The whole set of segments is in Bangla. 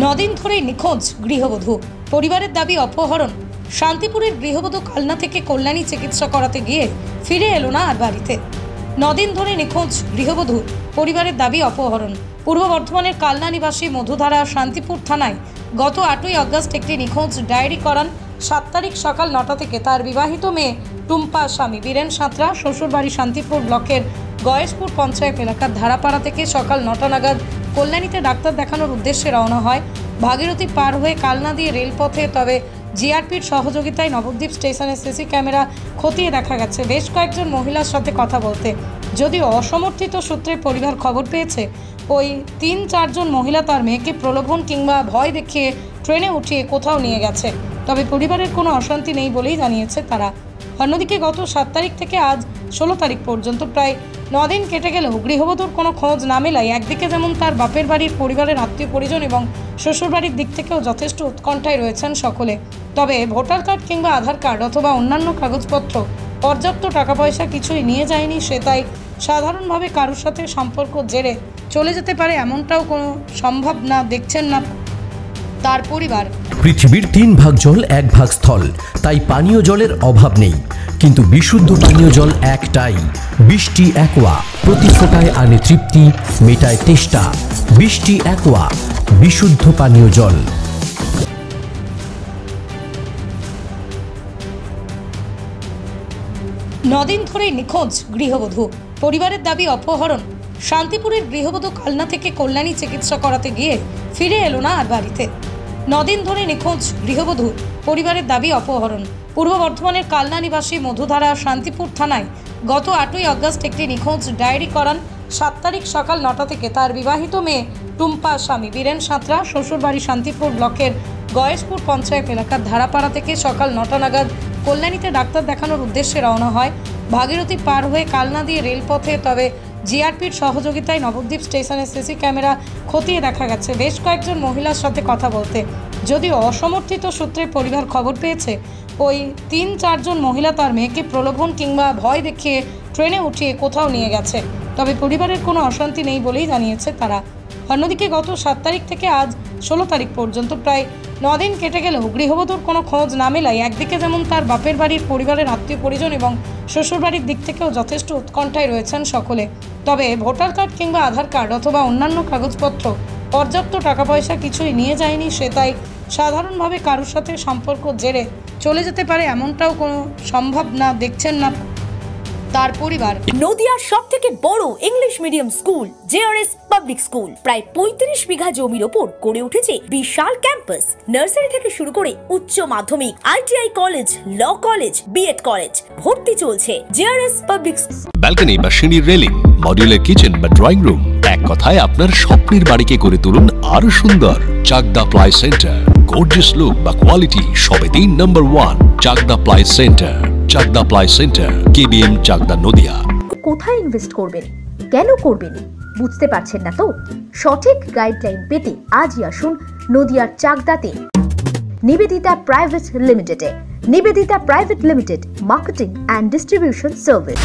নদিন ধরেই নিখোঁজ গৃহবধূ, পরিবারের দাবি অপহরণ। শান্তিপুরের গৃহবধূ কালনা থেকে কল্যাণী চিকিৎসা করাতে গিয়ে ফিরে এলো না আর বাড়িতে। নদিন ধরে নিখোঁজ গৃহবধূ, পরিবারের দাবি অপহরণ। পূর্ব বর্ধমানের কালনা নিবাসী মধুধারা শান্তিপুর থানায় গত 8ই আগস্ট একটি নিখোঁজ ডায়েরি করান। 7 তারিখ সকাল 9টা থেকে তার বিবাহিত মেয়ে টুম্পা স্বামী বীরেন সাঁতরা শ্বশুরবাড়ি শান্তিপুর ব্লকের গয়েশপুর পঞ্চায়েত এলাকার ধারাপাড়া থেকে সকাল 9টা নাগাদ কল্যাণীতে ডাক্তার দেখানোর উদ্দেশ্যে রওনা হয়। ভাগীরথী পার হয়ে কালনা দিয়ে রেলপথে, তবে জিআরপির সহযোগিতায় নবদ্বীপ স্টেশনের সিসি ক্যামেরা খতিয়ে দেখা গেছে বেশ কয়েকজন মহিলার সাথে কথা বলতে। যদিও অসমর্থিত সূত্রে পরিবার খবর পেয়েছে ওই 3-4 জন মহিলা তার মেয়েকে প্রলোভন কিংবা ভয় দেখিয়ে ট্রেনে উঠিয়ে কোথাও নিয়ে গেছে, তবে পরিবারের কোনো অশান্তি নেই বলেই জানিয়েছে তারা। অন্যদিকে গত 7 তারিখ থেকে আজ 16 তারিখ পর্যন্ত প্রায় 9 দিন কেটে গেলেও গৃহবধূর কোনো খোঁজ না মেলায় একদিকে যেমন তার বাপের বাড়ির পরিবারের আত্মীয় পরিজন এবং শ্বশুরবাড়ির দিক থেকেও যথেষ্ট উৎকণ্ঠায় রয়েছেন সকলে। তবে ভোটার কার্ড কিংবা আধার কার্ড অথবা অন্যান্য কাগজপত্র, পর্যাপ্ত টাকা পয়সা কিছুই নিয়ে যায়নি সে, তাই সাধারণভাবে কারোর সাথে সম্পর্ক জেরে চলে যেতে পারে এমনটাও কোনো সম্ভব না দেখছেন না তার পরিবার। পৃথিবীর 3 ভাগ জল 1 ভাগ স্থল, তাই পানীয় জলের অভাব নেই, কিন্তু বিশুদ্ধ পানীয় জল একটাই, বৃষ্টি অ্যাকোয়া। প্রতি ফোঁটায় আনে তৃপ্তি, মেটায় তেষ্টা। বৃষ্টি অ্যাকোয়া, বিশুদ্ধ পানীয় জল। নদিন ধরেই নিখোঁজ গৃহবধূ, পরিবারের দাবি অপহরণ। শান্তিপুরের গৃহবধূ কালনা থেকে কল্যাণী চিকিৎসা করাতে গিয়ে ফিরে এলো না আর বাড়িতে। নদিন ধরে নিখোঁজ গৃহবধূ, পরিবারের দাবি অপহরণ। পূর্ব বর্ধমানের কালনা নিবাসী মধুধারা শান্তিপুর থানায় গত 8ই আগস্ট একটি নিখোঁজ ডায়েরি করান। 7 তারিখ সকাল 9টা থেকে তার বিবাহিত মেয়ে টুম্পা স্বামী বীরেন সাঁতরা শ্বশুরবাড়ি শান্তিপুর ব্লকের গয়েশপুর পঞ্চায়েত এলাকার ধারাপাড়া থেকে সকাল 9টা নাগাদ কল্যাণীতে ডাক্তার দেখানোর উদ্দেশ্যে রওনা হয়। ভাগীরথী পার হয়ে কালনা দিয়ে রেলপথে, তবে জিআরপির সহযোগিতায় নবদ্বীপ স্টেশনের সিসি ক্যামেরা খতিয়ে দেখা গেছে বেশ কয়েকজন মহিলার সাথে কথা বলতে। যদিও অসমর্থিত সূত্রে পরিবার খবর পেয়েছে ওই 3-4 জন মহিলা তার মেয়েকে প্রলোভন কিংবা ভয় দেখিয়ে ট্রেনে উঠিয়ে কোথাও নিয়ে গেছে, তবে পরিবারের কোনো অশান্তি নেই বলেই জানিয়েছে তারা। অন্যদিকে গত 7 তারিখ থেকে আজ 16 তারিখ পর্যন্ত প্রায় 9 দিন কেটে গেলেও গৃহবধূর কোনো খোঁজ না মেলায় একদিকে যেমন তার বাপের বাড়ির পরিবারের আত্মীয় পরিজন এবং শ্বশুরবাড়ির দিক থেকেও যথেষ্ট উৎকণ্ঠায় রয়েছেন সকলে। তবে ভোটার কার্ড কিংবা আধার কার্ড অথবা অন্যান্য কাগজপত্র, পর্যাপ্ত টাকা পয়সা কিছুই নিয়ে যায়নি সে, তাই সাধারণভাবে কারোর সাথে সম্পর্ক জেরে চলে যেতে পারে এমনটাও কোনো সম্ভব না দেখছেন না তার পরিবার। নদিয়ার সবথেকে বড় English medium school JRS public school প্রায় 35 বিঘা জমির ওপর গড়ে উঠেছে বিশাল ক্যাম্পাস। নার্সারি থেকে শুরু করে উচ্চ মাধ্যমিক, ITI college, law college, B Ed college ভর্তি চলছে জেআরএস পাবলিক। ব্যালকনি বা সিঁড়ির রেলিং, মডিউলার কিচেন বা ড্রয়িং রুম, এক কথায় আপনার স্বপ্নের বাড়িকে করে তুলুন আরো সুন্দর। Chakdaha ply centre, gorgeous look বা কোয়ালিটি সবে 3 নম্বর 1 Chakdaha ply centre. Chakdaha ply centre, KBM, Chakdaha, Nadia. কোথায় ইনভেস্ট করবেন, কেন করবেন বুঝতে পারছেন না তো? সঠিক গাইডলাইন পেতে আজই আসুন নদিয়ার চাকদাতে নিবেদিতা প্রাইভেট লিমিটেডে। Nibedita private limited, marketing and distribution service.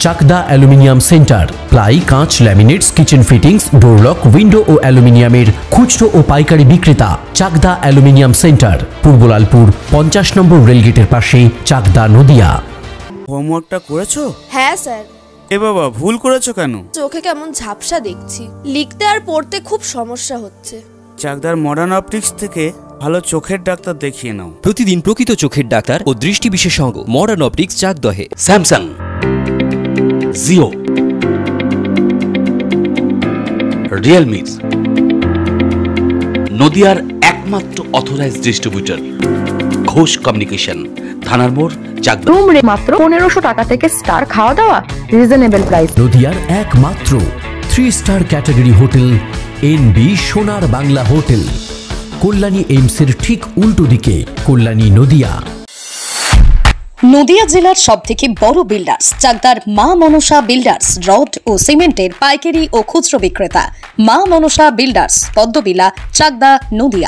Chakdah aluminium centre, ply, কাঁচ, laminates, kitchen fittings, door lock, window ও অ্যালুমিনিয়ামের খুচরো ও পাইকারি বিক্রেতা। Chakdah aluminium centre, Purbalalpur 50 number রেলগেটের পাশে, চাকদা, নদিয়া। হোমওয়ার্কটা করেছো? হ্যাঁ স্যার। এ বাবা, ভুল করেছো কেন? চোখে কেমন ঝাপসা দেখছি, লিখতে আর পড়তে খুব সমস্যা হচ্ছে। চাকদার মডার্ন অপটিক্স থেকে ভালো চোখের ডাক্তার দেখিয়ে নাও। প্রতিদিন প্রকৃত চোখের ডাক্তার ও দৃষ্টি বিশেষজ্ঞ মডার্ন অপটিক্স, চাকদহে। স্যামসাং, জিও, রিয়েলমি, নদিয়ার একমাত্র অথরাইজড ডিস্ট্রিবিউটর ঘোষ কমিউনিকেশন, থানার মোড়, চাকদা। রুম রে মাত্র 1500 টাকা থেকে স্টার, খাওয়া দাওয়া রিজনেবল প্রাইস। নদিয়ার একমাত্র 3 স্টার ক্যাটাগরি হোটেল এনবি সোনার বাংলা হোটেল, কল্যাণী এইমসের ঠিক উল্টো দিকে, কল্যাণী, নদিয়া। নদিয়া জেলার সবথেকে বড় বিল্ডার্স চাকদার মা মনসা বিল্ডার্স, রড ও সিমেন্টের পাইকারি ও খুচরো বিক্রেতা। মা মনসা বিল্ডার্স, পদ্মবিলা, চাকদা, নদিয়া।